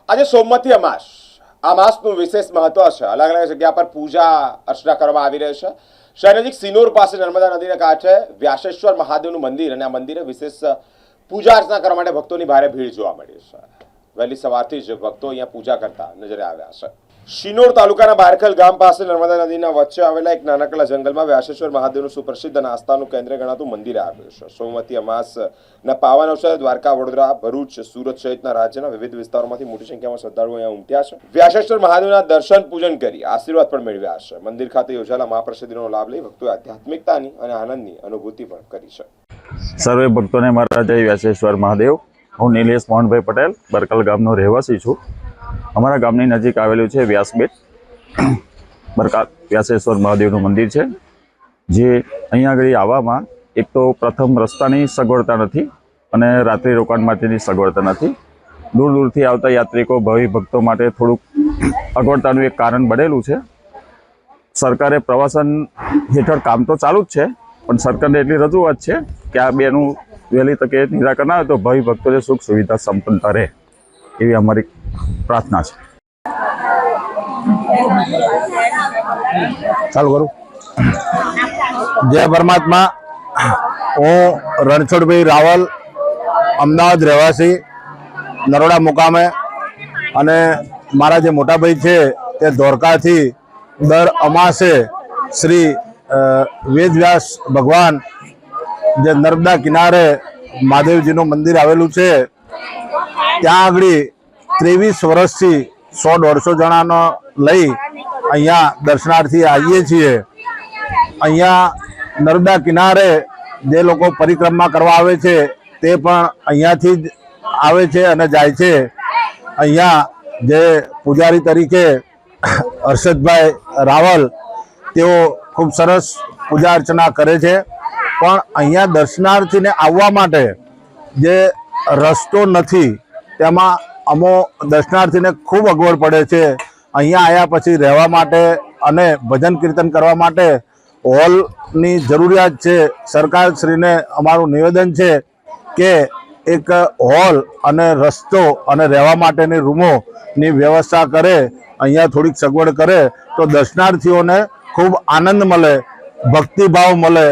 આજે સોમવતી અમાસ આ માસનું વિશેષ મહત્વ છે। અલગ અલગ જગ્યા પર પૂજા અર્ચના કરવામાં આવી રહી છે। શહેર નજીક સિનોર પાસે નર્મદા નદીના કાંઠે વ્યાસેશ્વર મહાદેવનું મંદિર અને આ મંદિરે વિશેષ પૂજા અર્ચના કરવા માટે ભક્તોની ભારે ભીડ જોવા મળી છે। વહેલી સવારથી જ ભક્તો અહીંયા પૂજા કરતા નજરે આવ્યા છે। શિનોર તાલુકાના બારખલ ગામ પાસે નર્મદા નદીના વચ્ચે આવેલા એક નાનકડા જંગલમાં વ્યાસેશ્વર મહાદેવનું સુપ્રસિદ્ધ અને આસ્થાનું કેન્દ્ર ગણાતું મંદિર આવેલું છે। સોમવતી અમાસના પાવન અવસરે દ્વારકા, વડોદરા, ભરૂચ, સુરત સહિતના રાજ્યના વિવિધ વિસ્તારોમાંથી મોટી સંખ્યામાં શ્રદ્ધાળુઓ અહીંયા ઉમટ્યા છે। વ્યાસેશ્વર મહાદેવના દર્શન પૂજન કરી આશીર્વાદ પણ મેળવ્યા છે। મંદિર ખાતે યોજાયેલા મહાપ્રસાદીનો લાભ લઈ ભક્તોએ આધ્યાત્મિકતાની અને આનંદની અનુભૂતિ પણ કરી છે। સર્વે ભક્તોને મારા જય વ્યાસેશ્વર મહાદેવ। હું નિલેશ મોહનભાઈ પટેલ બરકલ ગામનો રહેવાસી છું। અમારા ગામની નજીક આવેલું છે વ્યાસબેટ બરકલ વ્યાસેશ્વર મહાદેવનું મંદિર છે, જે અહીંયા આગળ આવવામાં એક તો પ્રથમ રસ્તાની સગવડતા નથી અને રાત્રિ રોકાણ માટેની સગવડતા નથી। દૂર દૂરથી આવતા યાત્રિકો ભાવિ ભક્તો માટે થોડુંક અગવડતાનું એક કારણ બનેલું છે। સરકારે પ્રવાસન હેઠળ કામ તો ચાલુ જ છે, પણ સરકારને એટલી રજૂઆત છે કે આ બેનું વહેલી તકે નિરાકરણ આવે તો ભાવિ ભક્તોને સુખ સુવિધા સંપન્નતા રહે એવી અમારી પ્રાર્થના છે। ચાલુ કરું। જય પરમાત્મા। હું રણછોડભાઈ રાવલ, અમદાવાદ રહેવાસી, નરોડા મુકામે, અને મારા જે મોટાભાઈ છે તે ધોરકાથી દર અમાસે શ્રી વેદવ્યાસ ભગવાન જે નર્મદા કિનારે મહાદેવજીનું મંદિર આવેલું છે ત્યાં આગળ 23 વર્ષથી 100-150 જણાનો લઈ અહીંયા દર્શનાર્થી આવીએ છીએ। અહીંયા નર્મદા કિનારે જે લોકો પરિક્રમા કરવા આવે છે તે પણ અહીંયાથી જ આવે છે અને જાય છે। અહીંયા જે પૂજારી તરીકે હર્ષદભાઈ રાવલ તેઓ ખૂબ સરસ પૂજા અર્ચના કરે છે, પણ અહીંયા દર્શનાર્થીને આવવા માટે જે રસ્તો નથી તેમાં અમો દર્શનાર્થીને ખૂબ અગવડ પડે છે। અહીંયા આવ્યા પછી રહેવા માટે અને ભજન કીર્તન કરવા માટે હોલની જરૂરિયાત છે। સરકારશ્રીને અમારું નિવેદન છે કે એક હોલ અને રસ્તો અને રહેવા માટેની રૂમોની વ્યવસ્થા કરે, અહીંયા થોડીક સગવડ કરે તો દર્શનાર્થીઓને ખૂબ આનંદ મળે, ભક્તિભાવ મળે